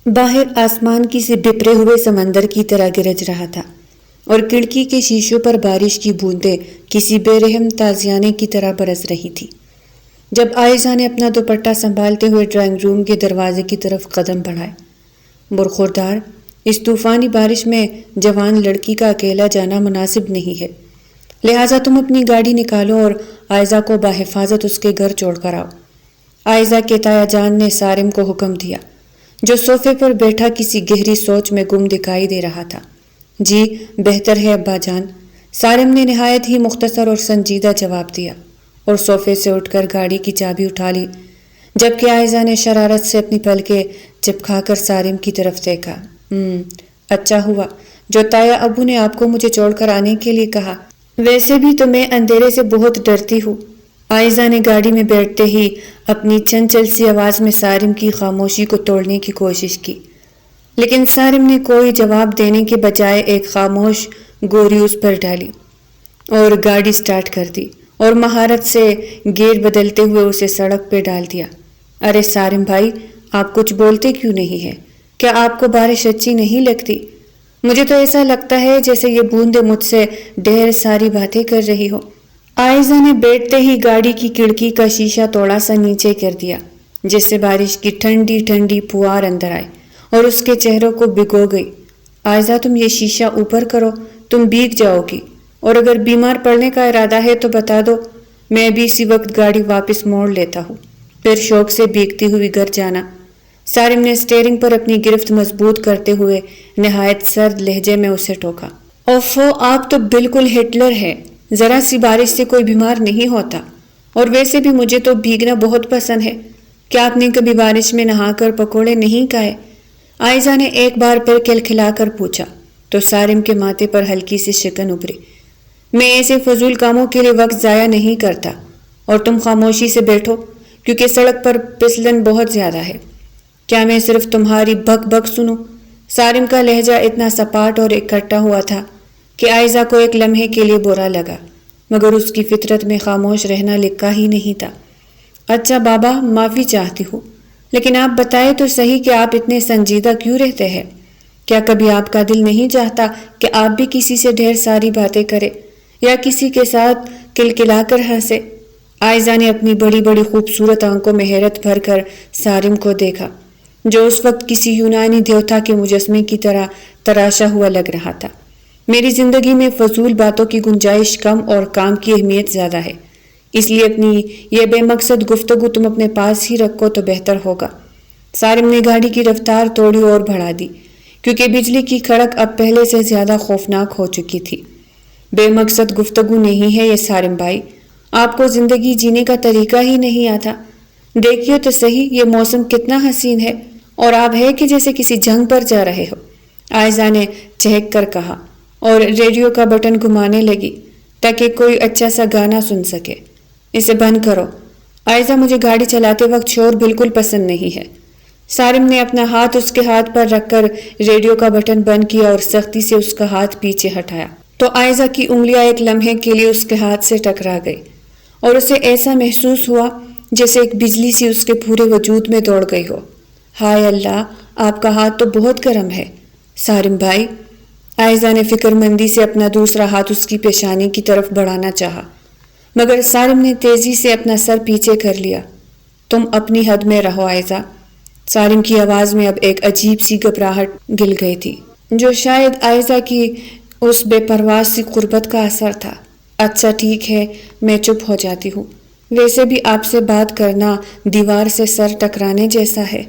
باہر آسمان کسی بپھرے ہوئے سمندر کی طرح گرج رہا تھا اور کھڑکی کے شیشوں پر بارش کی بوندیں کسی بے رحم تازیانے کی طرح برس رہی تھی۔ جب عائشہ نے اپنا دوپٹہ سنبھالتے ہوئے ڈرائنگ روم کے دروازے کی طرف قدم بڑھائے، برخوردار، اس طوفانی بارش میں جوان لڑکی کا اکیلا جانا مناسب نہیں ہے، لہٰذا تم اپنی گاڑی نکالو اور عائشہ کو بحفاظت اس کے گھر چھوڑ کر آؤ۔ عائشہ کے تایا جان نے سارم کو حکم دیا، جو صوفے پر بیٹھا کسی گہری سوچ میں گم دکھائی دے رہا تھا۔ جی بہتر ہے ابا جان، سارم نے نہایت ہی مختصر اور سنجیدہ جواب دیا اور صوفے سے اٹھ کر گاڑی کی چابی اٹھا لی، جبکہ عائشہ نے شرارت سے اپنی پلکیں چپکا کر سارم کی طرف دیکھا۔ اچھا ہوا جو تایا ابو نے آپ کو مجھے چھوڑ کر آنے کے لیے کہا، ویسے بھی تو میں اندھیرے سے بہت ڈرتی ہوں۔ عائشہ نے گاڑی میں بیٹھتے ہی اپنی چنچل سی آواز میں سارم کی خاموشی کو توڑنے کی کوشش کی، لیکن سارم نے کوئی جواب دینے کے بجائے ایک خاموش گوری اس پر ڈالی اور گاڑی سٹارٹ کر دی اور مہارت سے گیئر بدلتے ہوئے اسے سڑک پہ ڈال دیا۔ ارے سارم بھائی، آپ کچھ بولتے کیوں نہیں ہیں؟ کیا آپ کو بارش اچھی نہیں لگتی؟ مجھے تو ایسا لگتا ہے جیسے یہ بوندیں مجھ سے ڈھیر ساری باتیں کر رہی ہو۔ عائشہ نے بیٹھتے ہی گاڑی کی کھڑکی کا شیشہ تھوڑا سا نیچے کر دیا، جس سے بارش کی ٹھنڈی ٹھنڈی پھوار اندر آئی اور اس کے چہروں کو بھگو گئی۔ عائشہ تم یہ شیشہ اوپر کرو، تم بھیگ جاؤ گی، اور اگر بیمار پڑنے کا ارادہ ہے تو بتا دو، میں بھی اسی وقت گاڑی واپس موڑ لیتا ہوں، پھر شوق سے بھیگتی ہوئی گھر جانا۔ سارم نے اسٹیئرنگ پر اپنی گرفت مضبوط کرتے ہوئے نہایت سرد لہجے میں اسے ٹوکا۔ اوفو، آپ تو بالکل ہٹلر ہے، ذرا سی بارش سے کوئی بیمار نہیں ہوتا، اور ویسے بھی مجھے تو بھیگنا بہت پسند ہے۔ کیا آپ نے کبھی بارش میں نہا کر پکوڑے نہیں کھائے؟ عائشہ نے ایک بار پھر کھلکھلا کر پوچھا تو سارم کے ماتھے پر ہلکی سی شکن ابھری۔ میں ایسے فضول کاموں کے لیے وقت ضائع نہیں کرتا، اور تم خاموشی سے بیٹھو کیونکہ سڑک پر پھسلن بہت زیادہ ہے۔ کیا میں صرف تمہاری بک بک سنوں؟ سارم کا لہجہ اتنا سپاٹ اور اکٹھا ہوا تھا کہ عائشہ کو ایک لمحے کے لیے برا لگا، مگر اس کی فطرت میں خاموش رہنا لکھا ہی نہیں تھا۔ اچھا بابا، معافی چاہتی ہوں، لیکن آپ بتائیں تو صحیح کہ آپ اتنے سنجیدہ کیوں رہتے ہیں؟ کیا کبھی آپ کا دل نہیں چاہتا کہ آپ بھی کسی سے ڈھیر ساری باتیں کریں یا کسی کے ساتھ کلکلا کر ہنسے؟ عائشہ نے اپنی بڑی بڑی خوبصورت آنکھوں میں حیرت بھر کر سارم کو دیکھا، جو اس وقت کسی یونانی دیوتا کے مجسمے کی طرح تراشا ہوا لگ رہا تھا۔ میری زندگی میں فضول باتوں کی گنجائش کم اور کام کی اہمیت زیادہ ہے، اس لیے اپنی یہ بے مقصد گفتگو تم اپنے پاس ہی رکھو تو بہتر ہوگا۔ سارم نے گاڑی کی رفتار تھوڑی اور بڑھا دی، کیونکہ بجلی کی کھڑک اب پہلے سے زیادہ خوفناک ہو چکی تھی۔ بے مقصد گفتگو نہیں ہے یہ سارم بھائی، آپ کو زندگی جینے کا طریقہ ہی نہیں آتا۔ دیکھیے تو صحیح، یہ موسم کتنا حسین ہے، اور آپ ہے کہ جیسے کسی جنگ پر جا رہے ہو۔ عائشہ نے چہک کر کہا اور ریڈیو کا بٹن گھمانے لگی تاکہ کوئی اچھا سا گانا سن سکے۔ اسے بند کرو عائشہ، مجھے گاڑی چلاتے وقت شور بالکل پسند نہیں ہے۔ سارم نے اپنا ہاتھ اس کے ہاتھ پر رکھ کر ریڈیو کا بٹن بند کیا اور سختی سے اس کا ہاتھ پیچھے ہٹایا تو عائشہ کی انگلیاں ایک لمحے کے لیے اس کے ہاتھ سے ٹکرا گئی اور اسے ایسا محسوس ہوا جیسے ایک بجلی سی اس کے پورے وجود میں دوڑ گئی ہو۔ ہائے اللہ، آپ کا ہاتھ تو بہت گرم ہے سارم بھائی۔ عائشہ نے فکر مندی سے اپنا دوسرا ہاتھ اس کی پیشانی کی طرف بڑھانا چاہا، مگر سارم نے تیزی سے اپنا سر پیچھے کر لیا۔ تم اپنی حد میں رہو عائشہ۔ سارم کی آواز میں اب ایک عجیب سی گھبراہٹ گل گئی تھی، جو شاید عائشہ کی اس بے پرواہ سی قربت کا اثر تھا۔ اچھا ٹھیک ہے، میں چپ ہو جاتی ہوں، ویسے بھی آپ سے بات کرنا دیوار سے سر ٹکرانے جیسا ہے،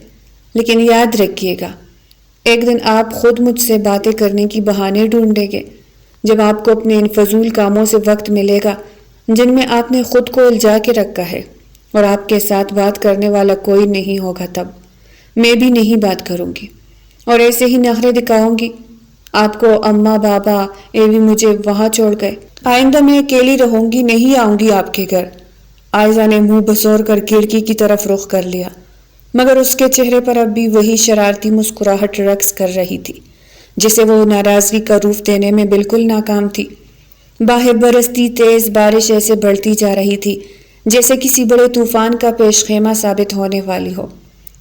لیکن یاد رکھیے گا ایک دن آپ خود مجھ سے باتیں کرنے کی بہانے ڈھونڈیں گے، جب آپ کو اپنے ان فضول کاموں سے وقت ملے گا جن میں آپ نے خود کو الجھا کے رکھا ہے، اور آپ کے ساتھ بات کرنے والا کوئی نہیں ہوگا، تب میں بھی نہیں بات کروں گی اور ایسے ہی نخرے دکھاؤں گی۔ آپ کو اماں بابا ایوی مجھے وہاں چھوڑ گئے، آئندہ میں اکیلی رہوں گی، نہیں آؤں گی آپ کے گھر۔ عائشہ نے منہ بسور کر کھڑکی کی طرف رخ کر لیا، مگر اس کے چہرے پر اب بھی وہی شرارتی مسکراہٹ رقص کر رہی تھی جسے وہ ناراضگی کا روپ دینے میں بالکل ناکام تھی۔ باہر برستی تیز بارش ایسے بڑھتی جا رہی تھی جیسے کسی بڑے طوفان کا پیش خیمہ ثابت ہونے والی ہو۔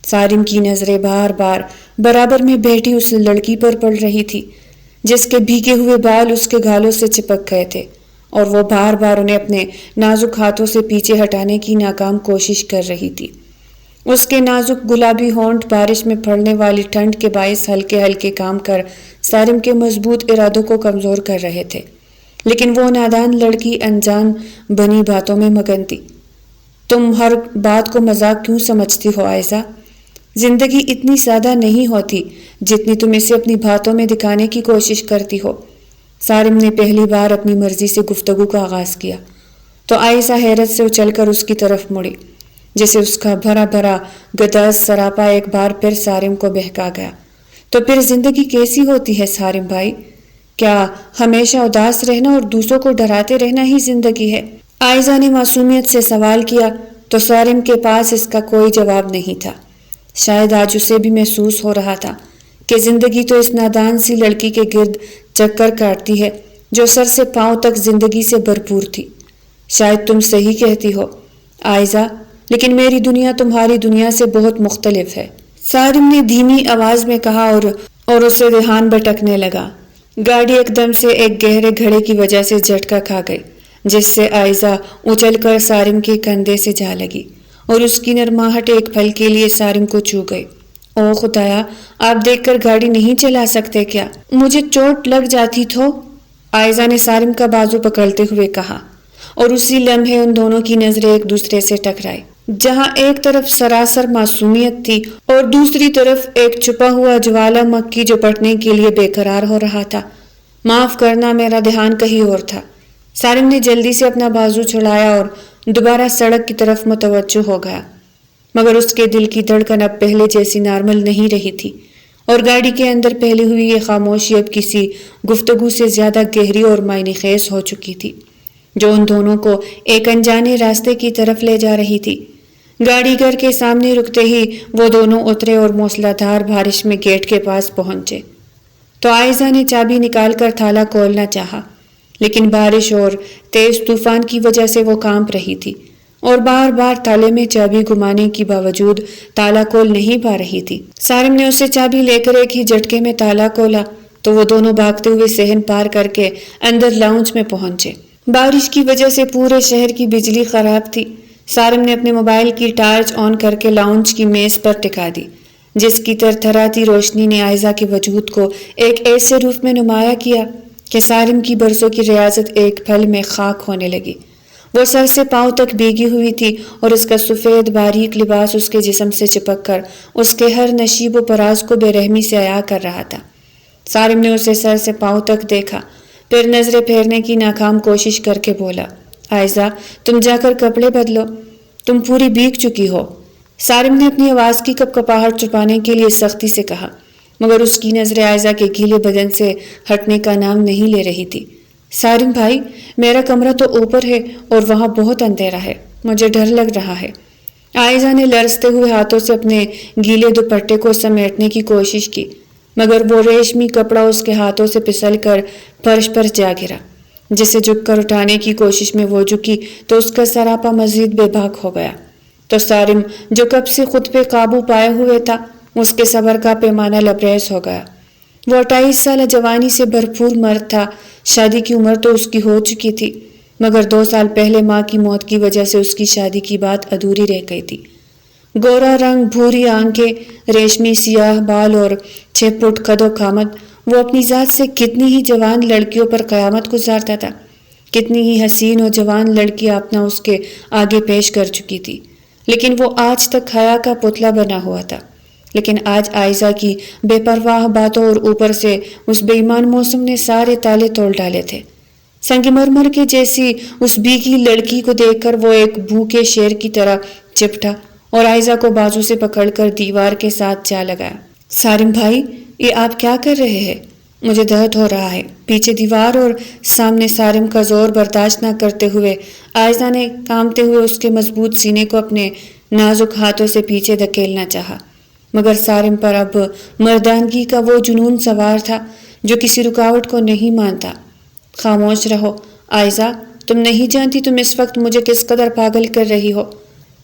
سارم کی نظریں بار بار برابر میں بیٹھی اس لڑکی پر پڑ رہی تھی جس کے بھیگے ہوئے بال اس کے گالوں سے چپک گئے تھے، اور وہ بار بار انہیں اپنے نازک ہاتھوں سے پیچھے ہٹانے کی ناکام کوشش کر رہی تھی۔ اس کے نازک گلابی ہونٹ بارش میں پڑنے والی ٹھنڈ کے باعث ہلکے ہلکے کام کر سارم کے مضبوط ارادوں کو کمزور کر رہے تھے، لیکن وہ نادان لڑکی انجان بنی باتوں میں مگن تھی۔ تم ہر بات کو مذاق کیوں سمجھتی ہو عائزہ؟ زندگی اتنی سادہ نہیں ہوتی جتنی تم اسے اپنی باتوں میں دکھانے کی کوشش کرتی ہو۔ سارم نے پہلی بار اپنی مرضی سے گفتگو کا آغاز کیا تو عائزہ حیرت سے اچھل کر اس کی طرف مڑی، جسے اس کا بھرا بھرا گداز سراپا ایک بار پھر سارم کو بہکا گیا۔ تو پھر زندگی کیسی ہوتی ہے سارم بھائی؟ کیا ہمیشہ اداس رہنا اور دوسروں کو ڈراتے رہنا ہی زندگی ہے؟ عائزہ نے معصومیت سے سوال کیا تو سارم کے پاس اس کا کوئی جواب نہیں تھا۔ شاید آج اسے بھی محسوس ہو رہا تھا کہ زندگی تو اس نادان سی لڑکی کے گرد چکر کاٹتی ہے جو سر سے پاؤں تک زندگی سے بھرپور تھی۔ شاید تم صحیح کہتی ہو عائزہ، لیکن میری دنیا تمہاری دنیا سے بہت مختلف ہے، سارم نے دھیمی آواز میں کہا اور اسے دھیان بھٹکنے لگا۔ گاڑی ایک دم سے ایک گہرے گھڑے کی وجہ سے جھٹکا کھا گئی، جس سے عائزہ اچھل کر سارم کے کندھے سے جا لگی اور اس کی نرماہٹ ایک پل کے لیے سارم کو چھو گئی۔ او خدایا، آپ دیکھ کر گاڑی نہیں چلا سکتے کیا؟ مجھے چوٹ لگ جاتی تو؟ عائزہ نے سارم کا بازو پکڑتے ہوئے کہا، اور اسی لمحے ان دونوں کی نظریں ایک دوسرے سے ٹکرائی، جہاں ایک طرف سراسر معصومیت تھی اور دوسری طرف ایک چھپا ہوا جوالا مکھی جو پٹنے کے لیے بے قرار ہو رہا تھا۔ معاف کرنا، میرا دھیان کہیں اور تھا۔ سارم نے جلدی سے اپنا بازو چھڑایا اور دوبارہ سڑک کی طرف متوجہ ہو گیا، مگر اس کے دل کی دھڑکن اب پہلے جیسی نارمل نہیں رہی تھی، اور گاڑی کے اندر پھیلی ہوئی یہ خاموشی اب کسی گفتگو سے زیادہ گہری اور معنی خیز ہو چکی تھی، جو ان دونوں کو ایک انجانے راستے کی طرف لے جا رہی تھی۔ گاڑی گھر کے سامنے رکتے ہی وہ دونوں اترے اور موسلا دھار بارش میں گیٹ کے پاس پہنچے تو عائزہ نے چابی نکال کر تالا کھولنا چاہا، لیکن بارش اور تیز طوفان کی وجہ سے وہ کانپ رہی تھی اور بار بار تالے میں چابی گھمانے کی باوجود تالا کھول نہیں پا رہی تھی۔ سارم نے اسے چابی لے کر ایک ہی جھٹکے میں تالا کھولا تو وہ دونوں بھاگتے ہوئے صحن پار کر کے اندر لاؤنج میں پہنچے۔ بارش کی وجہ سے پورے شہر کی بجلی خراب تھی۔ سارم نے اپنے موبائل کی ٹارچ آن کر کے لاؤنج کی میز پر ٹکا دی، جس کی ترتھراتی روشنی نے عائزہ کے وجود کو ایک ایسے روپ میں نمایاں کیا کہ سارم کی برسوں کی ریاضت ایک پھل میں خاک ہونے لگی۔ وہ سر سے پاؤں تک بھیگی ہوئی تھی اور اس کا سفید باریک لباس اس کے جسم سے چپک کر اس کے ہر نشیب و پراز کو بے رحمی سے عیاں کر رہا تھا۔ سارم نے اسے سر سے پاؤں تک دیکھا، پھر نظریں پھیرنے کی ناکام کوشش کر کے بولا، عائزہ تم جا کر کپڑے بدلو، تم پوری بھیگ چکی ہو۔ سارم نے اپنی آواز کی کپکپاہٹ چھپانے کے لیے سختی سے کہا، مگر اس کی نظریں عائزہ کے گیلے بدن سے ہٹنے کا نام نہیں لے رہی تھی۔ سارم بھائی، میرا کمرہ تو اوپر ہے اور وہاں بہت اندھیرا ہے، مجھے ڈر لگ رہا ہے۔ عائزہ نے لرزتے ہوئے ہاتھوں سے اپنے گیلے دوپٹے کو سمیٹنے کی کوشش کی، مگر وہ ریشمی کپڑا اس کے ہاتھوں سے پھسل کر فرش پر جا گرا، جسے جھک کر اٹھانے کی کوشش میں وہ جھکی تو اس کا سراپا مزید بے باک ہو گیا۔ تو سارم جو کب سے خود پہ قابو پائے ہوئے تھا، اس کے صبر کا پیمانہ لبریز ہو گیا۔ وہ 28 سالہ جوانی سے بھرپور مرد تھا، شادی کی عمر تو اس کی ہو چکی تھی، مگر 2 سال پہلے ماں کی موت کی وجہ سے اس کی شادی کی بات ادھوری رہ گئی تھی۔ گورا رنگ، بھوری آنکھیں، ریشمی سیاہ بال اور 6 فٹ قد و قامت، وہ اپنی ذات سے کتنی ہی جوان لڑکیوں پر قیامت گزارتا تھا، کتنی ہی حسین و جوان لڑکیاں اپنا اس کے آگے پیش کر چکی تھی، لیکن وہ آج تک حیا کا پتلا بنا ہوا تھا۔ لیکن آج عائزہ کی بے پرواہ باتوں اور اوپر سے اس بے ایمان موسم نے سارے تالے توڑ ڈالے تھے۔ سنگ مرمر کے جیسی اس بھیگی لڑکی کو دیکھ کر وہ ایک بھوکے شیر کی طرح چپٹا اور عائزہ کو بازو سے پکڑ کر دیوار کے ساتھ جا لگایا۔ سارم بھائی، یہ آپ کیا کر رہے ہیں؟ مجھے درد ہو رہا ہے۔ پیچھے دیوار اور سامنے سارم کا زور برداشت نہ کرتے ہوئے عائزہ نے کانپتے ہوئے اس کے مضبوط سینے کو اپنے نازک ہاتھوں سے پیچھے دھکیلنا چاہا، مگر سارم پر اب مردانگی کا وہ جنون سوار تھا جو کسی رکاوٹ کو نہیں مانتا۔ خاموش رہو عائزہ، تم نہیں جانتی تم اس وقت مجھے کس قدر پاگل کر رہی ہو۔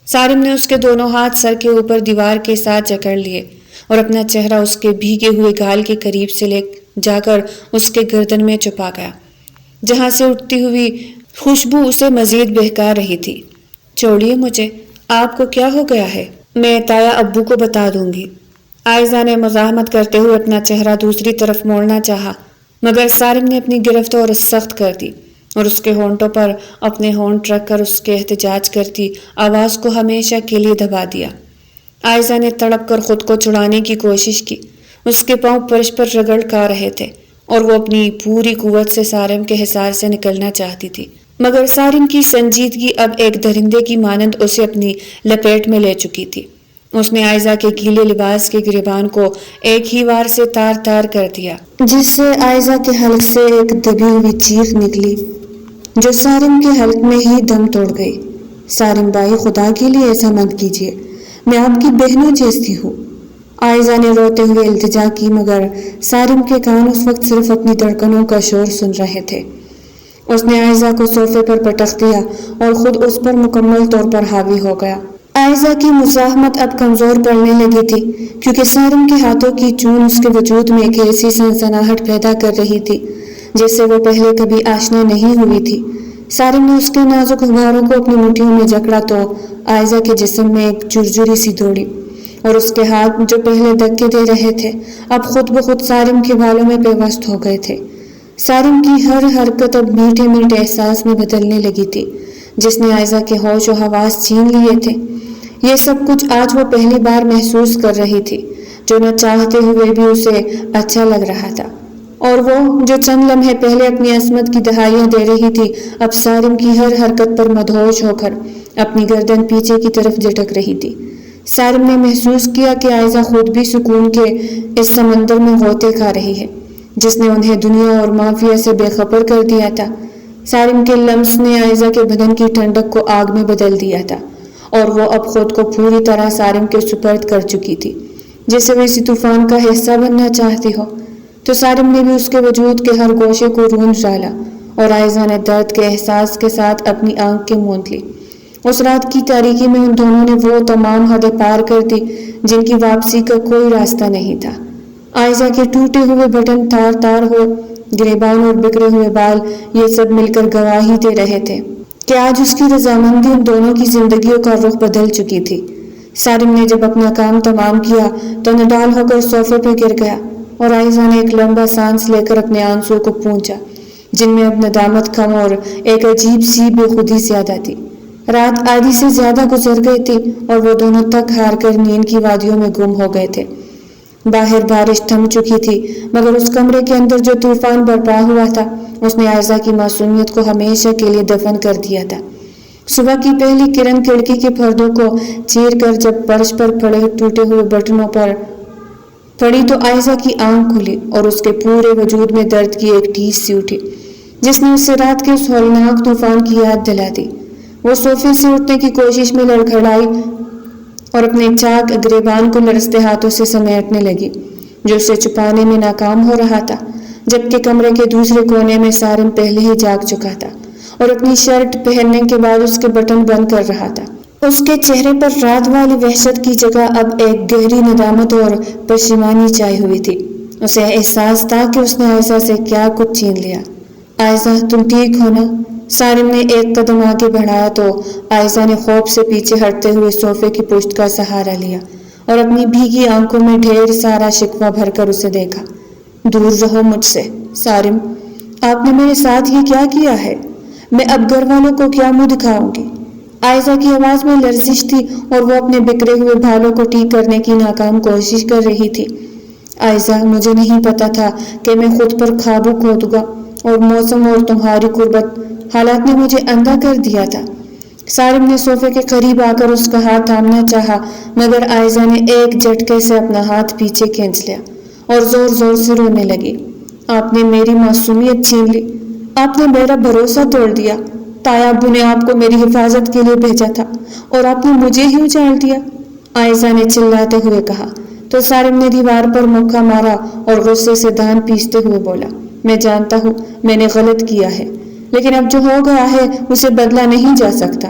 سارم نے اس کے دونوں ہاتھ سر کے اوپر دیوار کے ساتھ جکڑ لیے اور اپنا چہرہ اس کے بھیگے ہوئے گال کے قریب سے لے جا کر اس کے گردن میں چھپا گیا، جہاں سے اٹھتی ہوئی خوشبو اسے مزید بہکا رہی تھی۔ چھوڑیے مجھے، آپ کو کیا ہو گیا ہے؟ میں تایا ابو کو بتا دوں گی۔ عائزہ نے مزاحمت کرتے ہوئے اپنا چہرہ دوسری طرف موڑنا چاہا، مگر سارم نے اپنی گرفت اور سخت کر دی اور اس کے ہونٹوں پر اپنے ہونٹ رکھ کر اس کے احتجاج کرتی آواز کو ہمیشہ کے لیے دبا دیا۔ عائزہ نے تڑپ کر خود کو چھڑانے کی کوشش کی، اس کے پاؤں فرش پر رگڑ کھا رہے تھے اور وہ اپنی پوری قوت سے سارم کے حصار سے نکلنا چاہتی تھی، مگر سارم کی سنجیدگی اب ایک درندے کی مانند اسے اپنی لپیٹ میں لے چکی تھی۔ اس نے عائزہ کے گیلے لباس کے گریبان کو ایک ہی وار سے تار تار کر دیا، جس سے عائزہ کے حلق سے ایک دبی ہوئی چیخ نکلی جو سارم کے حلق میں ہی دم توڑ گئی۔ سارم بھائی، خدا کے لیے ایسا مت کیجیے، میں آپ کی بہنوں جیسی ہوں۔ عائزہ نے روتے ہوئے التجا کی، مگر سارم کے کان اس وقت صرف اپنی دھڑکنوں کا شور سن رہے تھے۔ اس نے عائزہ کو صوفے پر پٹخ دیا اور خود اس پر مکمل طور پر حاوی ہو گیا۔ عائزہ کی مزاحمت اب کمزور پڑنے لگی تھی، کیونکہ سارم کے ہاتھوں کی چون اس کے وجود میں ایک ایسی سنسناہٹ پیدا کر رہی تھی جس سے وہ پہلے کبھی آشنا نہیں ہوئی تھی۔ سارم نے اس کے نازک انگاروں کو اپنی مٹھیوں میں جکڑا تو عائزہ کے جسم میں ایک جرجری سی دوڑی اور اس کے ہاتھ جو پہلے دھکے دے رہے تھے اب خود بخود سارم کے بالوں میں پیوست ہو گئے تھے۔ سارم کی ہر حرکت اب میٹھے میٹھے احساس میں بدلنے لگی تھی جس نے عائزہ کے ہوش و حواس چھین لیے تھے۔ یہ سب کچھ آج وہ پہلی بار محسوس کر رہی تھی، جو نہ چاہتے ہوئے بھی اسے اچھا لگ رہا تھا، اور وہ جو چند لمحے پہلے اپنی عصمت کی دہائیاں دے رہی تھی اب سارم کی ہر حرکت پر مدہوش ہو کر اپنی گردن پیچھے کی طرف جھٹک رہی تھی۔ سارم نے محسوس کیا کہ عائزہ خود بھی سکون کے اس سمندر میں غوطے کھا رہی ہے جس نے انہیں دنیا اور مافیا سے بے خبر کر دیا تھا۔ سارم کے لمس نے عائزہ کے بدن کی ٹھنڈک کو آگ میں بدل دیا تھا اور وہ اب خود کو پوری طرح سارم کے سپرد کر چکی تھی، جیسے وہ اسی طوفان کا حصہ بننا چاہتی ہو۔ تو سارم نے بھی اس کے وجود کے ہر گوشے کو رونج ڈالا اور عائزہ نے درد کے احساس کے ساتھ اپنی آنکھ کے موند لی۔ اس رات کی تاریکی میں ان دونوں نے وہ تمام حدیں پار کر دی جن کی واپسی کا کوئی راستہ نہیں تھا۔ عائزہ کے ٹوٹے ہوئے بٹن، تار تار ہوئے گریبان اور بکھرے ہوئے بال، یہ سب مل کر گواہی دے رہے تھے کہ آج اس کی رضامندی ان دونوں کی زندگیوں کا رخ بدل چکی تھی۔ سارم نے جب اپنا کام تمام کیا تو نڈال ہو کر صوفے پہ گر گیا اور عائزہ نے ایک لمبا سانس لے کر اپنے آنسوں کو پونچھا جن میں اب ندامت کم اور ایک عجیب سی بے خودی زیادہ تھی۔ رات آدھی سے زیادہ گزر گئی تھی اور وہ دونوں تک ہار کر نیند کی وادیوں میں گم ہو گئے تھے۔ باہر بارش تھم چکی تھی، مگر اس کمرے کے اندر جو طوفان برپا ہوا تھا اس نے عائزہ کی معصومیت کو ہمیشہ کے لیے دفن کر دیا تھا۔ صبح کی پہلی کرن کھڑکی کے پردوں کو چیر کر جب فرش پر پڑے ٹوٹے ہوئے بٹنوں پر پڑی تو عائزہ کی آنکھ کھلی اور اس کے پورے وجود میں درد کی ایک ٹھیس سی اٹھی جس نے اسے رات کے اس ہولناک طوفان کی یاد دلا دی۔ وہ صوفے سے اٹھنے کی کوشش میں لڑکھڑائی اور اپنے چاک گریبان کو لرزتے ہاتھوں سے سمیٹنے لگی جو اسے چھپانے میں ناکام ہو رہا تھا، جبکہ کمرے کے دوسرے کونے میں سارم پہلے ہی جاگ چکا تھا اور اپنی شرٹ پہننے کے بعد اس کے بٹن بند کر رہا تھا۔ اس کے چہرے پر رات والی وحشت کی جگہ اب ایک گہری ندامت اور پشیمانی چھائی ہوئی تھی۔ اسے احساس تھا کہ اس نے عائزہ سے کیا کچھ چھین لیا۔ عائزہ، تم ٹھیک ہو نا؟ سارم نے ایک قدم آگے بڑھایا تو عائزہ نے خوف سے پیچھے ہٹتے ہوئے صوفے کی پشت کا سہارا لیا اور اپنی بھیگی آنکھوں میں ڈھیر سارا شکوہ بھر کر اسے دیکھا۔ دور رہو مجھ سے سارم، آپ نے میرے ساتھ یہ کیا کیا ہے؟ میں اب گھر والوں کو کیا منہ دکھاؤں گی؟ عائزہ کی آواز میں لرزش تھی اور وہ اپنے بکھرے ہوئے بالوں کو ٹھیک کرنے کی ناکام کوشش کر رہی تھی۔ عائزہ، مجھے نہیں پتا تھا کہ میں خود پر قابو کھو دوں گا، اور موسم اور تمہاری قربت حالات نے مجھے اندھا کر دیا تھا۔ سارم نے صوفے کے قریب آ کر اس کا ہاتھ تھامنا چاہا، مگر عائزہ نے ایک جھٹکے سے اپنا ہاتھ پیچھے کھینچ لیا اور زور زور سے رونے لگی۔ آپ نے میری معصومیت چھین لی، آپ نے میرا بھروسہ توڑ دیا۔ تایا ابو نے آپ کو میری حفاظت کے لیے بھیجا تھا اور آپ نے مجھے ہی اجاڑ دیا، عائزہ نے چلاتے ہوئے کہا۔ تو سارم نے دیوار پر مکہ مارا اور غصے سے دان پیستے ہوئے بولا، میں جانتا ہوں میں نے غلط کیا ہے، لیکن اب جو ہو گیا ہے اسے بدلا نہیں جا سکتا۔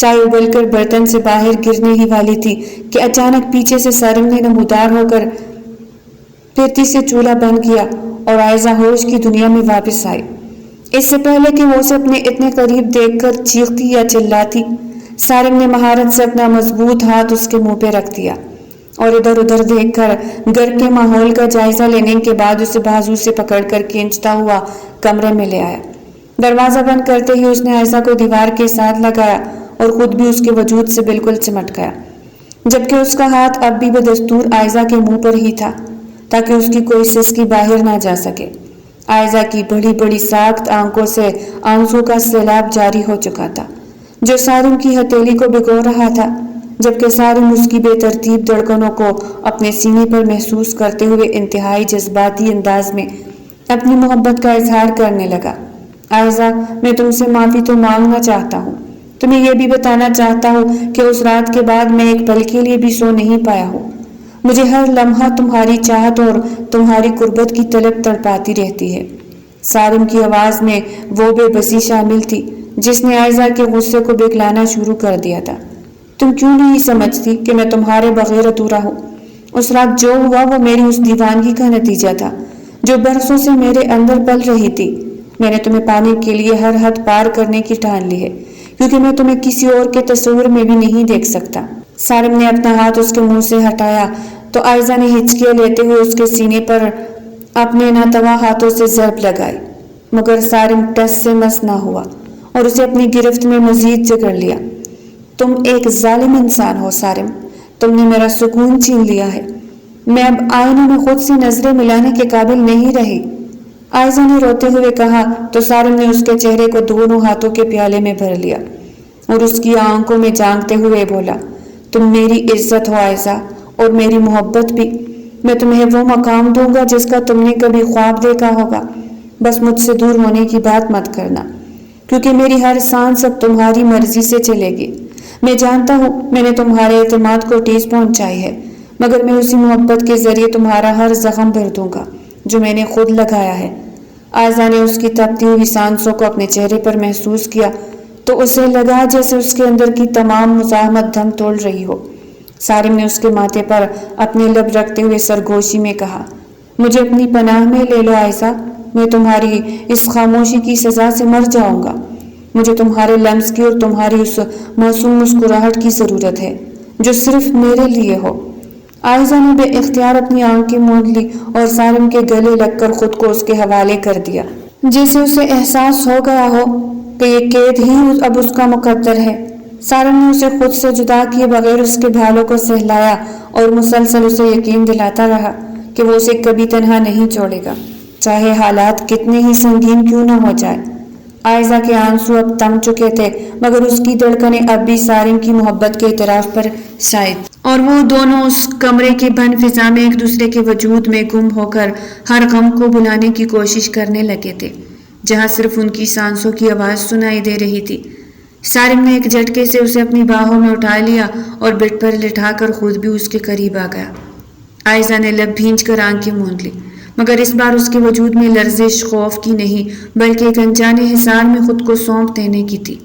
چائے ابل کر برتن سے باہر گرنے ہی والی تھی کہ اچانک پیچھے سے سارم نے نمودار ہو کر پھرتی سے چولہا بند کیا اور عائزہ ہوش کی دنیا میں واپس آئی۔ اس سے پہلے کہ وہ اسے اپنے اتنے قریب دیکھ کر چیختی یا چلاتی، سارم نے مہارت سے اپنا مضبوط ہاتھ اس کے منہ پہ رکھ دیا اور ادھر ادھر دیکھ کر گھر کے ماحول کا جائزہ لینے کے بعد اسے بازو سے پکڑ کر کھینچتا ہوا کمرے میں لے آیا۔ دروازہ بند کرتے ہی اس نے عائزہ کو دیوار کے ساتھ لگایا اور خود بھی اس کے وجود سے بالکل چمٹ گیا، جبکہ اس کا ہاتھ اب بھی بدستور عائزہ کے منہ پر ہی تھا تاکہ اس کی کوئی سسکی باہر نہ جا سکے۔ عائزہ کی بڑی بڑی ساخت آنکھوں سے آنسو کا سیلاب جاری ہو چکا تھا جو سارم کی ہتھیلی کو بھگو رہا تھا، جبکہ سارم اس کی بے ترتیب دھڑکنوں کو اپنے سینے پر محسوس کرتے ہوئے انتہائی جذباتی انداز میں اپنی محبت کا اظہار کرنے لگا۔ عائزہ، میں تم سے معافی تو مانگنا چاہتا ہوں، تمہیں یہ بھی بتانا چاہتا ہوں کہ اس رات کے بعد میں ایک پل کے لیے بھی سو نہیں پایا ہوں۔ مجھے ہر لمحہ تمہاری چاہت اور تمہاری قربت کی طلب تڑپاتی رہتی ہے۔ سارم کی آواز میں وہ بے بسی شامل تھی جس نے عائزہ کے غصے کو بگلانا شروع کر دیا تھا۔ تم کیوں نہیں سمجھتی کہ میں تمہارے بغیر ادھورا ہوں؟ اس رات جو ہوا وہ میری اس دیوانگی کا نتیجہ تھا جو برسوں سے میرے اندر پل رہی تھی۔ میں نے تمہیں پانے کے لیے ہر حد پار کرنے کی ٹھان لی ہے، کیونکہ میں تمہیں کسی اور کے تصور میں بھی نہیں دیکھ سکتا۔ سارم نے اپنا ہاتھ اس کے منہ سے ہٹایا تو عائزہ نے ہچکیاں لیتے ہوئے اس کے سینے پر اپنے ناتواں ہاتھوں سے ضرب لگائی، مگر سارم ٹس سے مس نہ ہوا اور اسے اپنی گرفت میں مزید جکڑ لیا۔ تم ایک ظالم انسان ہو سارم، تم نے میرا سکون چھین لیا ہے، میں اب آئینے میں خود سے نظریں ملانے کے قابل نہیں رہی، عائزہ نے روتے ہوئے کہا تو سارم نے اس کے چہرے کو دونوں ہاتھوں کے پیالے میں بھر لیا اور اس کی آنکھوں میں جھانکتے ہوئے بولا، تم میری عزت ہو عائزہ اور میری محبت بھی، میں تمہیں وہ مقام دوں گا جس کا تم نے کبھی خواب دیکھا ہوگا، بس مجھ سے دور ہونے کی بات مت کرنا، کیونکہ میری ہر سانس اب تمہاری مرضی سے چلے گی۔ میں جانتا ہوں میں نے تمہارے اعتماد کو ٹھیس پہنچائی ہے، مگر میں اسی محبت کے ذریعے تمہارا ہر زخم بھر دوں گا جو میں نے خود لگایا ہے۔ عائزہ نے اس کی تپتی ہوئی سانسوں کو اپنے چہرے پر محسوس کیا تو اسے لگا جیسے اس کے اندر کی تمام مزاحمت دم توڑ رہی ہو۔ سارم نے اس کے ماتھے پر اپنے لب رکھتے ہوئے سرگوشی میں کہا، مجھے اپنی پناہ میں لے لو عائزہ، میں تمہاری اس خاموشی کی سزا سے مر جاؤں گا، مجھے تمہارے لمس کی اور تمہاری اس معصوم مسکراہٹ کی ضرورت ہے جو صرف میرے لیے ہو۔ عائزہ نے بے اختیار اپنی آنکھیں موند لی اور سارم کے گلے لگ کر خود کو اس کے حوالے کر دیا، جیسے اسے احساس ہو گیا ہو کہ یہ قید ہی اب اس کا مقدر ہے۔ سارم نے اسے خود سے جدا کیے بغیر اس کے بھالوں کو سہلایا اور مسلسل اسے یقین دلاتا رہا کہ وہ اسے کبھی تنہا نہیں چھوڑے گا، چاہے حالات کتنے ہی سنگین کیوں نہ ہو جائے۔ عائزہ کے آنسو اب تم چکے تھے مگر اس کی دھڑکنیں اب بھی سارم کی محبت کے اعتراف پر شاہد، اور وہ دونوں اس کمرے کی بند فضا میں ایک دوسرے کے وجود میں گم ہو کر ہر غم کو بھلانے کی کوشش کرنے لگے تھے، جہاں صرف ان کی سانسوں کی آواز سنائی دے رہی تھی۔ سارم نے ایک جھٹکے سے اسے اپنی باہوں میں اٹھا لیا اور بٹ پر لٹا کر خود بھی اس کے قریب آ گیا۔ عائزہ نے لب بھینچ کر آنکھیں موند لی، مگر اس بار اس کے وجود میں لرزش خوف کی نہیں بلکہ ایک انجانے حصار میں خود کو سونپ دینے کی تھی۔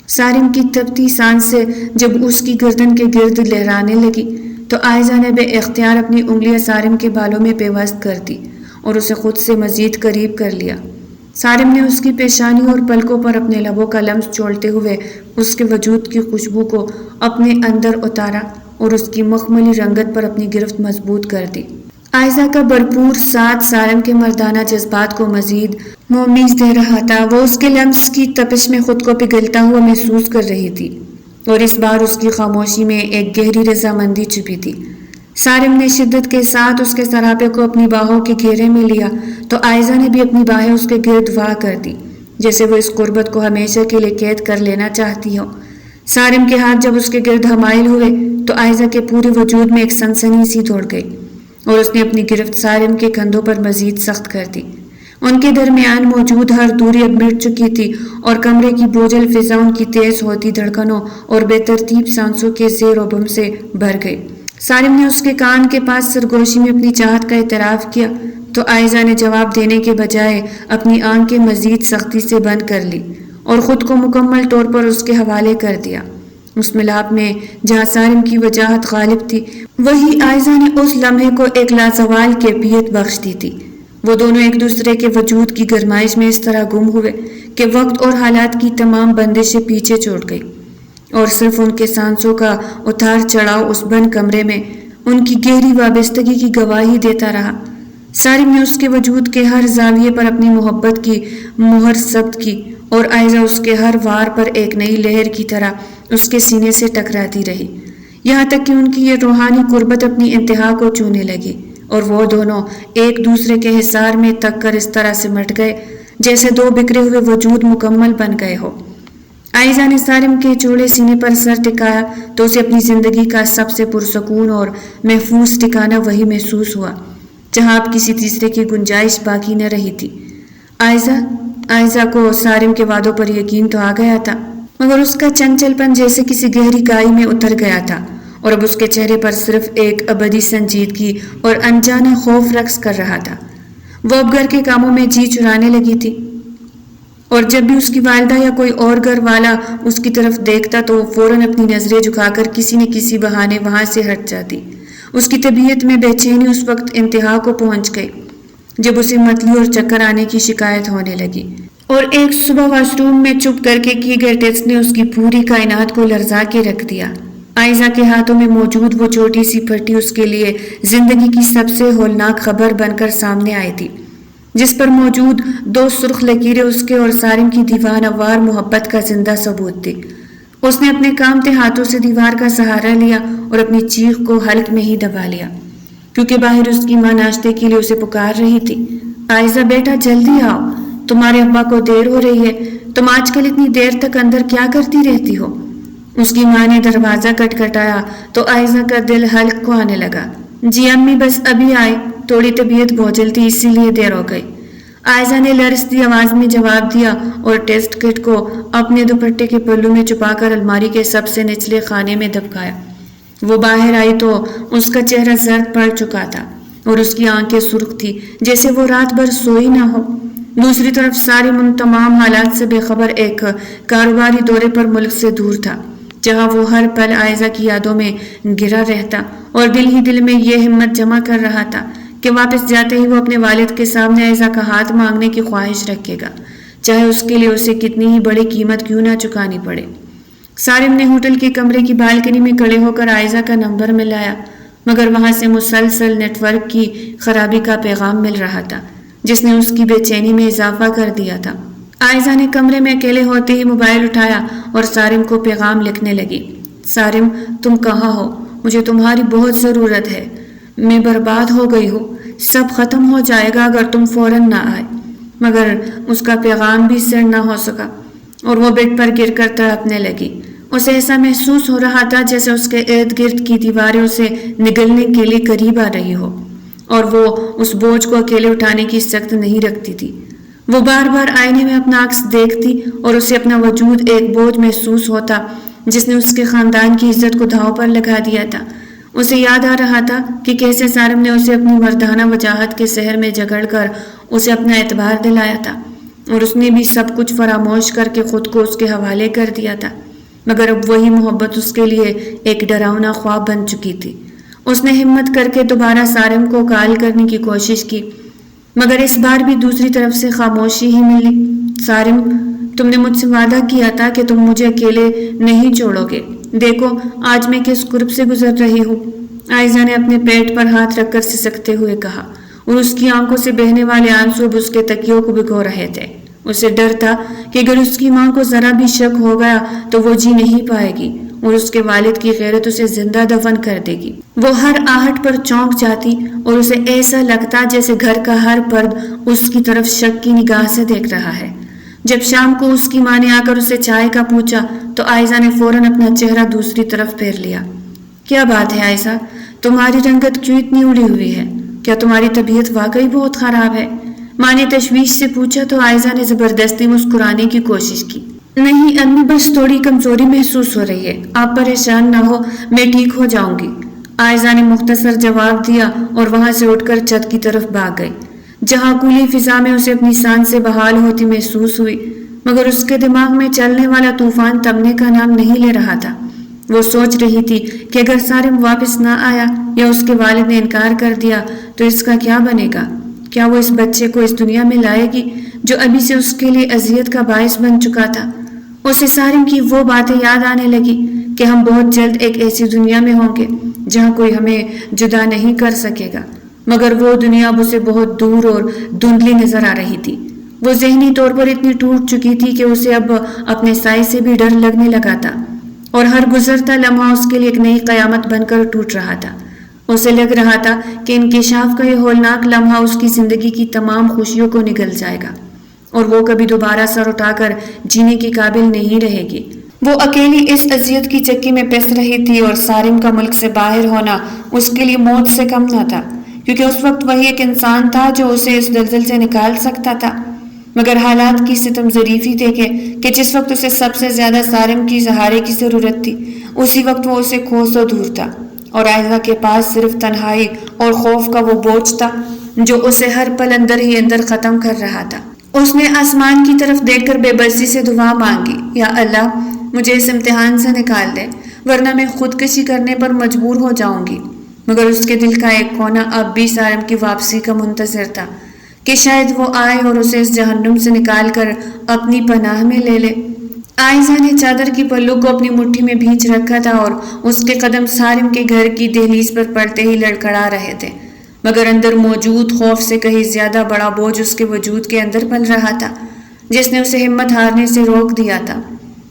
سارم کی تپتی سانس سے جب اس کی گردن کے گرد لہرانے لگی تو عائزہ نے بے اختیار اپنی انگلیاں سارم کے بالوں میں پیوست کر دی اور اسے خود سے مزید قریب کر لیا۔ سارم نے اس کی پیشانی اور پلکوں پر اپنے لبوں کا لمس چھوڑتے ہوئے اس کے وجود کی خوشبو کو اپنے اندر اتارا اور اس کی مخملی رنگت پر اپنی گرفت مضبوط کر دی۔ عائزہ کا بھرپور ساتھ سارم کے مردانہ جذبات کو مزید مومیز دے رہا تھا۔ وہ اس کے لمس کی تپش میں خود کو پگھلتا ہوا محسوس کر رہی تھی اور اس بار اس کی خاموشی میں ایک گہری رضامندی چھپی تھی۔ سارم نے شدت کے ساتھ اس کے سراپے کو اپنی باہوں کے گھیرے میں لیا تو عائزہ نے بھی اپنی باہیں اس کے گرد واہ کر دی جیسے وہ اس قربت کو ہمیشہ کے لیے قید کر لینا چاہتی ہو۔ سارم کے ہاتھ جب اس کے گرد حمائل ہوئے تو عائزہ کے پورے وجود میں ایک سنسنی سی دوڑ گئی اور اس نے اپنی گرفت سارم کے کندھوں پر مزید سخت کر دی۔ ان کے درمیان موجود ہر دوری اب مٹ چکی تھی اور کمرے کی بوجھل فضا ان کی تیز ہوتی دھڑکنوں اور بے ترتیب سانسوں کے زیر و بم سے بھر گئی۔ سارم نے اس کے کان کے پاس سرگوشی میں اپنی چاہت کا اعتراف کیا تو عائزہ نے جواب دینے کے بجائے اپنی آنکھیں مزید سختی سے بند کر لی اور خود کو مکمل طور پر اس کے حوالے کر دیا۔ اس ملاپ میں جہاں سارم کی وجاہت غالب تھی، وہی عائزہ نے اس لمحے کو ایک لازوال کیفیت بخش دی تھی۔ وہ دونوں ایک دوسرے کے وجود کی گرمائش میں اس طرح گم ہوئے کہ وقت اور حالات کی تمام بندشیں پیچھے چھوڑ گئی، اور صرف ان کے سانسوں کا اتار چڑھاؤ اس بند کمرے میں ان کی گہری وابستگی کی گواہی دیتا رہا۔ سارم نے اس کے وجود کے ہر زاویے پر اپنی محبت کی مہر ثبت کی، اور عائزہ اس کے ہر وار پر ایک نئی لہر کی طرح اس کے سینے سے ٹکراتی رہی، یہاں تک کہ ان کی یہ روحانی قربت اپنی انتہا کو چھونے لگی، اور وہ دونوں ایک دوسرے کے حصار میں تک کر اس طرح سمٹ گئے جیسے دو بکھرے ہوئے وجود مکمل بن گئے ہو۔ عائزہ نے سارم کے چوڑے سینے پر سر ٹکایا تو اسے اپنی زندگی کا سب سے پرسکون اور محفوظ ٹھکانہ وہی محسوس ہوا جہاں اب کسی تیسرے کی گنجائش باقی نہ رہی تھی۔ عائزہ کو سارم کے وعدوں پر یقین تو آ گیا تھا، مگر اس کا چنچل پن جیسے کسی گہری کائی میں اتر گیا تھا، اور اب اس کے چہرے پر صرف ایک ابدی سنجیدگی اور انجانا خوف رقص کر رہا تھا۔ وہ اب گھر کے کاموں میں جی چرانے لگی تھی، اور جب بھی اس کی والدہ یا کوئی اور گھر والا اس کی طرف دیکھتا تو وہ فوراً اپنی نظریں جھکا کر کسی نہ کسی بہانے وہاں سے ہٹ جاتی۔ اس کی طبیعت میں بے چینی اس وقت انتہا کو پہنچ گئی جب اسے متلی اور چکر آنے کی شکایت ہونے لگی، اور ایک صبح واش روم میں چپ کر کے کیے گئے ٹیسٹ نے اس کی پوری کائنات کو لرزا کے رکھ دیا۔ عائزہ کے ہاتھوں میں موجود وہ چھوٹی سی پھٹی اس کے لیے زندگی کی سب سے ہولناک خبر بن کر سامنے آئی تھی، جس پر موجود دو سرخ لکیریں اس کے اور سارم کی دیوانہ وار محبت کا زندہ ثبوت تھی۔ اس نے اپنے کامتے ہاتھوں سے دیوار کا سہارا لیا اور اپنی چیخ کو حلق میں ہی دبا لیا، کیونکہ باہر اس کی ماں ناشتے کے لیے اسے پکار رہی تھی۔ عائزہ بیٹا جلدی آؤ، تمہارے ابا کو دیر ہو رہی ہے، تم آج کل اتنی دیر تک اندر کیا کرتی رہتی ہو؟ اس کی ماں نے دروازہ کٹکھٹایا تو عائزہ کا دل حلق کو آنے لگا۔ جی امی بس ابھی آئے، تھوڑی طبیعت بوجھل تھی اسی لیے دیر ہو گئی، عائزہ نے لرزتی آواز میں جواب دیا اور ٹیسٹ کٹ کو اپنے دوپٹے کے پلو میں چھپا کر الماری کے سب سے نچلے خانے میں دبکایا۔ وہ باہر آئی تو اس کا چہرہ زرد پڑ چکا تھا اور اس کی آنکھیں سرخ تھی جیسے وہ رات بھر سوئی نہ ہو۔ دوسری طرف سارم ان تمام حالات سے بے خبر ایک کاروباری دورے پر ملک سے دور تھا، جہاں وہ ہر پل عائزہ کی یادوں میں گرا رہتا اور دل ہی دل میں یہ ہمت جمع کر رہا تھا کہ واپس جاتے ہی وہ اپنے والد کے سامنے عائزہ کا ہاتھ مانگنے کی خواہش رکھے گا، چاہے اس کے لیے اسے کتنی ہی بڑی قیمت کیوں نہ چکانی پڑے۔ سارم نے ہوٹل کے کمرے کی بالکنی میں کھڑے ہو کر عائزہ کا نمبر ملایا، مگر وہاں سے مسلسل نیٹ ورک کی خرابی کا پیغام مل رہا تھا، جس نے اس کی بے چینی میں اضافہ کر دیا تھا۔ عائزہ نے کمرے میں اکیلے ہوتے ہی موبائل اٹھایا اور سارم کو پیغام لکھنے لگی۔ سارم، تم کہاں ہو؟ مجھے تمہاری بہت ضرورت ہے، میں برباد ہو گئی ہوں، سب ختم ہو جائے گا اگر تم فوراً نہ آئے۔ مگر اس کا پیغام بھی سینڈ نہ ہو سکا اور وہ بیڈ پر گر کر تڑپنے لگی۔ اسے ایسا محسوس ہو رہا تھا جیسے اس کے ارد گرد کی دیواریں اسے نگلنے کے لیے قریب آ رہی ہو، اور وہ اس بوجھ کو اکیلے اٹھانے کی سخت نہیں رکھتی تھی۔ وہ بار بار آئینے میں اپنا عکس دیکھتی اور اسے اپنا وجود ایک بوجھ محسوس ہوتا جس نے اس کے خاندان کی عزت کو دھاؤ پر لگا دیا تھا۔ اسے یاد آ رہا تھا کہ کیسے سارم نے اسے اپنی مردانہ وجاہت کے سحر میں جگڑ کر اسے اپنا اعتبار دلایا تھا، اور اس نے بھی سب کچھ فراموش کر کے خود کو اس کے حوالے کر دیا تھا، مگر اب وہی محبت اس کے لیے ایک ڈراؤنا خواب بن چکی تھی۔ اس نے ہمت کر کے دوبارہ سارم کو کال کرنے کی کوشش کی، مگر اس بار بھی دوسری طرف سے خاموشی ہی ملی۔ سارم، تم نے مجھ سے وعدہ کیا تھا کہ تم مجھے اکیلے نہیں چھوڑو گے، دیکھو آج میں کس کرب سے گزر رہی ہوں، عائزہ نے اپنے پیٹ پر ہاتھ رکھ کر سسکتے ہوئے کہا، اور اس کی آنکھوں سے بہنے والے آنسو اب اس کے تکیوں کو بھگو رہے تھے۔ اسے ڈر تھا کہ اگر اس کی ماں کو ذرا بھی شک ہو گیا تو وہ جی نہیں پائے گی اور اس کے والد کی غیرت اسے زندہ دفن کر دے گی۔ وہ ہر آہٹ پر چونک جاتی اور اسے ایسا لگتا جیسے گھر کا ہر فرد اس کی طرف شک کی نگاہ سے دیکھ رہا ہے۔ جب شام کو اس کی ماں نے آ کر اسے چائے کا پوچھا تو عائزہ نے فوراً اپنا چہرہ دوسری طرف پھیر لیا۔ کیا بات ہے عائزہ، تمہاری رنگت کیوں اتنی اڑی ہوئی ہے؟ کیا تمہاری طبیعت واقعی بہت خراب ہے؟ ماں نے تشویش سے پوچھا تو عائزہ نے زبردستی مسکرانے کی کوشش کی۔ نہیں امی، بس تھوڑی کمزوری محسوس ہو رہی ہے، آپ پریشان نہ ہو، میں ٹھیک ہو جاؤں گی، عائزہ نے مختصر جواب دیا اور وہاں سے اٹھ کر چھت کی طرف بھاگ گئی، جہاں کھلی فضا میں اسے اپنی سانس سے بحال ہوتی محسوس ہوئی، مگر اس کے دماغ میں چلنے والا طوفان تھمنے کا نام نہیں لے رہا تھا۔ وہ سوچ رہی تھی کہ اگر سارم واپس نہ آیا یا اس کے والد نے انکار کر دیا تو اس کا کیا بنے گا؟ کیا وہ اس بچے کو اس دنیا میں لائے گی جو ابھی سے اس کے لیے اذیت کا باعث بن چکا تھا؟ اسے سارم کی وہ باتیں یاد آنے لگی کہ ہم بہت جلد ایک ایسی دنیا میں ہوں گے جہاں کوئی ہمیں جدا نہیں کر سکے گا، مگر وہ دنیا اب اسے بہت دور اور دھندلی نظر آ رہی تھی۔ وہ ذہنی طور پر اتنی ٹوٹ چکی تھی کہ اسے اب اپنے سائے سے بھی ڈر لگنے لگا تھا، اور ہر گزرتا لمحہ اس کے لیے ایک نئی قیامت بن کر ٹوٹ رہا تھا۔ اسے لگ رہا تھا کہ انکشاف کا یہ ہولناک لمحہ اس کی زندگی کی تمام خوشیوں کو نگل جائے گا اور وہ کبھی دوبارہ سر اٹھا کر جینے کی قابل نہیں رہے گی۔ وہ اکیلی اس اذیت کی چکی میں پس رہی تھی اور سارم کا ملک سے باہر ہونا اس کے لیے موت سے کم نہ تھا، کیونکہ اس وقت وہی ایک انسان تھا جو اسے اس دلدل سے نکال سکتا تھا۔ مگر حالات کی ستم ظریفی دیکھے کہ جس وقت اسے سب سے زیادہ سارم کی سہارے کی ضرورت تھی اسی وقت وہ اسے کوسوں دور تھا، اور عائزہ کے پاس صرف تنہائی اور خوف کا وہ بوجھ تھا جو اسے ہر پل اندر ہی اندر ختم کر رہا تھا۔ اس نے آسمان کی طرف دیکھ کر بے بسی سے دعا مانگی، یا اللہ مجھے اس امتحان سے نکال دے ورنہ میں خودکشی کرنے پر مجبور ہو جاؤں گی۔ مگر اس کے دل کا ایک کونا اب بھی سارم کی واپسی کا منتظر تھا کہ شاید وہ آئے اور اسے اس جہنم سے نکال کر اپنی پناہ میں لے لے۔ عائزہ نے چادر کی پلو کو اپنی مٹھی میں بھینچ رکھا تھا اور اس کے قدم سارم کے گھر کی دہلیز پر پڑتے ہی لڑکھڑا رہے تھے، مگر اندر موجود خوف سے کہیں زیادہ بڑا بوجھ اس کے وجود کے اندر پل رہا تھا جس نے اسے ہمت ہارنے سے روک دیا تھا۔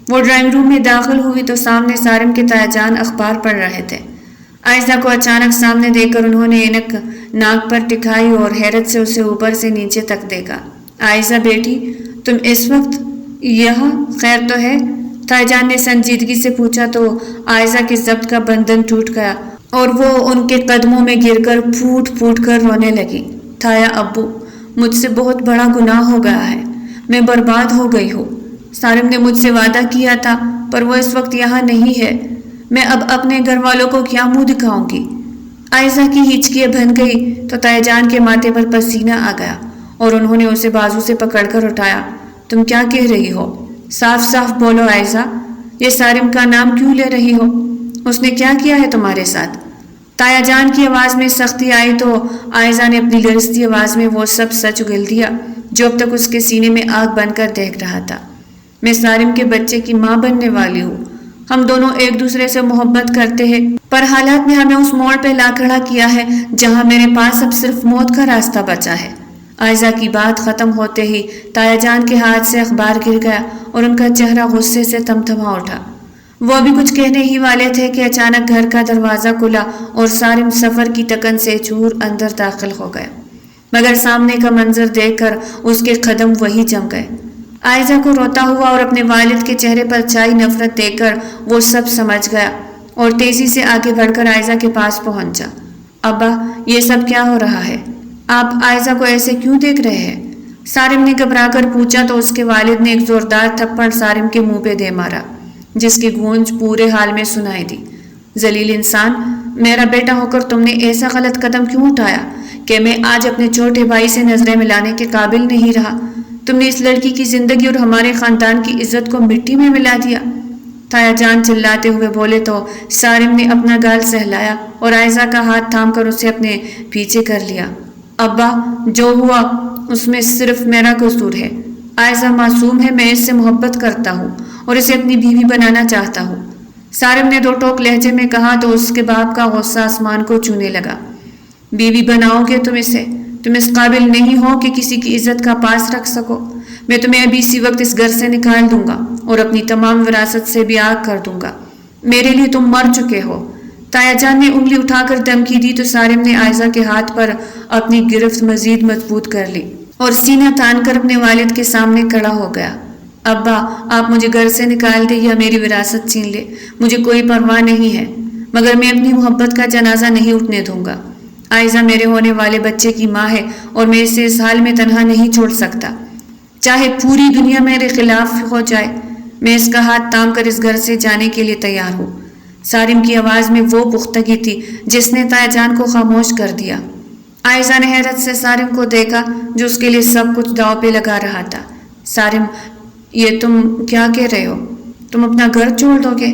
وہ ڈرائنگ روم میں داخل ہوئی تو سامنے سارم کے تایا جان اخبار پڑھ رہے تھے۔ عائزہ کو اچانک سامنے دیکھ کر انہوں نے اینک ناک پر ٹکائی اور حیرت سے اسے اوپر سے نیچے تک دیکھا۔ عائزہ بیٹی تم اس وقت یہاں، خیر تو ہے؟ تایا جان نے سنجیدگی سے پوچھا تو عائزہ کے ضبط کا بندھن ٹوٹ گیا اور وہ ان کے قدموں میں گر کر پھوٹ پھوٹ کر رونے لگی۔ تایا ابو مجھ سے بہت بڑا گناہ ہو گیا ہے، میں برباد ہو گئی ہوں۔ سارم نے مجھ سے وعدہ کیا تھا پر وہ اس وقت یہاں نہیں ہے، میں اب اپنے گھر والوں کو کیا منہ دکھاؤں گی؟ عائزہ کی ہچکیاں بن گئی تو تایا جان کے ماتھے پر پسینہ آ گیا اور انہوں نے اسے بازو سے پکڑ کر اٹھایا۔ تم کیا کہہ رہی ہو؟ صاف صاف بولو عائزہ، یہ سارم کا نام کیوں لے رہی ہو؟ اس نے کیا کیا ہے تمہارے ساتھ؟ تایا جان کی آواز میں سختی آئی تو عائزہ نے اپنی لرزتی آواز میں وہ سب سچ اگل دیا جو اب تک اس کے سینے میں آگ بن کر دیکھ رہا تھا۔ میں سارم کے بچے کی ماں بننے والی ہوں، ہم دونوں ایک دوسرے سے محبت کرتے ہیں پر حالات نے ہمیں اس موڑ پہ لا کھڑا کیا ہے جہاں میرے پاس اب صرف موت کا راستہ بچا ہے۔ عائزہ کی بات ختم ہوتے ہی تایا جان کے ہاتھ سے اخبار گر گیا اور ان کا چہرہ غصے سے تمتما اٹھا۔ وہ ابھی کچھ کہنے ہی والے تھے کہ اچانک گھر کا دروازہ کھلا اور سارم سفر کی تکن سے چور اندر داخل ہو گئے، مگر سامنے کا منظر دیکھ کر اس کے قدم وہی جم گئے۔ عائزہ کو روتا ہوا اور اپنے والد کے چہرے پر چھائی نفرت دیکھ کر وہ سب سمجھ گیا اور تیزی سے آگے بڑھ کر عائزہ کے پاس پہنچا۔ ابا یہ سب کیا ہو رہا ہے؟ آپ عائزہ کو ایسے کیوں دیکھ رہے ہیں؟ سارم نے گھبرا کر پوچھا تو اس کے والد نے ایک زوردار تھپڑ سارم کے منہ پہ دے مارا جس کی گونج پورے حال میں سنائی دی۔ ذلیل انسان، میرا بیٹا ہو کر تم نے ایسا غلط قدم کیوں اٹھایا کہ میں آج اپنے چھوٹے بھائی سے نظریں ملانے کے قابل نہیں رہا؟ تم نے اس لڑکی کی زندگی اور ہمارے خاندان کی عزت کو مٹی میں ملا دیا۔ تایا جان چلاتے ہوئے بولے تو سارم نے اپنا گال سہلایا اور عائزہ کا ہاتھ تھام کر اسے اپنے پیچھے کر لیا۔ ابا جو ہوا اس میں صرف میرا قصور ہے، عائزہ معصوم ہے، میں اس سے محبت کرتا ہوں اور اسے اپنی بیوی بنانا چاہتا ہوں۔ سارم نے دو ٹوک لہجے میں کہا تو اس کے باپ کا غصہ آسمان کو چھونے لگا۔ بیوی بناؤ گے تم اسے؟ تم اس قابل نہیں ہو کہ کسی کی عزت کا پاس رکھ سکو۔ میں تمہیں ابھی اسی وقت اس گھر سے نکال دوں گا اور اپنی تمام وراثت سے بھی آگ کر دوں گا۔ میرے لیے تم مر چکے ہو۔ تایا جان نے انگلی اٹھا کر دھمکی دی تو سارم نے عائزہ کے ہاتھ پر اپنی گرفت مزید مضبوط کر لی اور سینہ تان کر اپنے والد کے سامنے کھڑا ہو گیا۔ ابا آپ مجھے گھر سے نکال دے یا میری وراثت چھین لے، مجھے کوئی پرواہ نہیں ہے، مگر میں اپنی محبت کا جنازہ نہیں اٹھنے دوں گا۔ عائزہ میرے ہونے والے بچے کی ماں ہے اور میں اسے اس حال میں تنہا نہیں چھوڑ سکتا، چاہے پوری دنیا میرے خلاف ہو جائے، میں اس کا ہاتھ تھام کر اس گھر سے جانے کے لیے تیار ہوں۔ سارم کی آواز میں وہ پختگی تھی جس نے تایا جان کو خاموش کر دیا۔ عائزہ نے حیرت سے سارم کو دیکھا جو اس کے لیے سب کچھ داؤ پہ لگا رہا تھا۔ سارم یہ تم کیا کہہ رہے ہو؟ تم اپنا گھر چھوڑ دو گے؟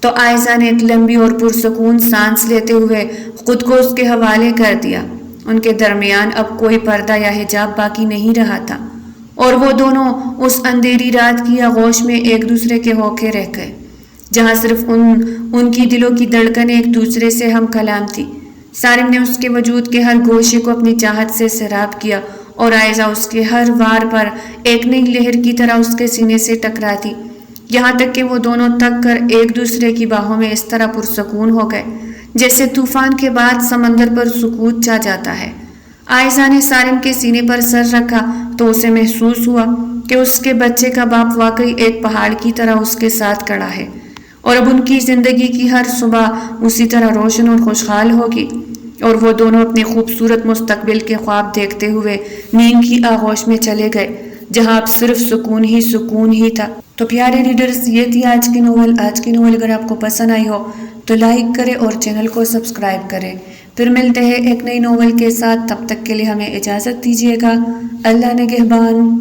تو عائزہ نے ایک لمبی اور پرسکون سانس لیتے ہوئے خود کو اس کے حوالے کر دیا۔ ان کے درمیان اب کوئی پردہ یا حجاب باقی نہیں رہا تھا اور وہ دونوں اس اندھیری رات کی آغوش میں ایک دوسرے کے ہوکے رہ گئے، جہاں صرف ان کی دلوں کی دھڑکنیں ایک دوسرے سے ہم کلام تھی۔ سارم نے اس کے وجود کے ہر گوشے کو اپنی چاہت سے سیراب کیا اور عائزہ اس کے ہر وار پر ایک نئی لہر کی طرح اس کے سینے سے ٹکراتی، یہاں تک کہ وہ دونوں تک کر ایک دوسرے کی باہوں میں اس طرح پرسکون ہو گئے جیسے طوفان کے بعد سمندر پر سکوت چھا جاتا ہے۔ عائزہ نے سارم کے سینے پر سر رکھا تو اسے محسوس ہوا کہ اس کے بچے کا باپ واقعی ایک پہاڑ کی طرح اس کے ساتھ کھڑا ہے اور اب ان کی زندگی کی ہر صبح اسی طرح روشن اور خوشحال ہوگی، اور وہ دونوں اپنے خوبصورت مستقبل کے خواب دیکھتے ہوئے نیند کی آغوش میں چلے گئے جہاں اب صرف سکون ہی تھا۔ تو پیارے ریڈرز، یہ تھی آج کی ناول۔ اگر آپ کو پسند آئی ہو تو لائک کریں اور چینل کو سبسکرائب کریں۔ پھر ملتے ہیں ایک نئی ناول کے ساتھ، تب تک کے لیے ہمیں اجازت دیجیے گا۔ اللہ نگہبان۔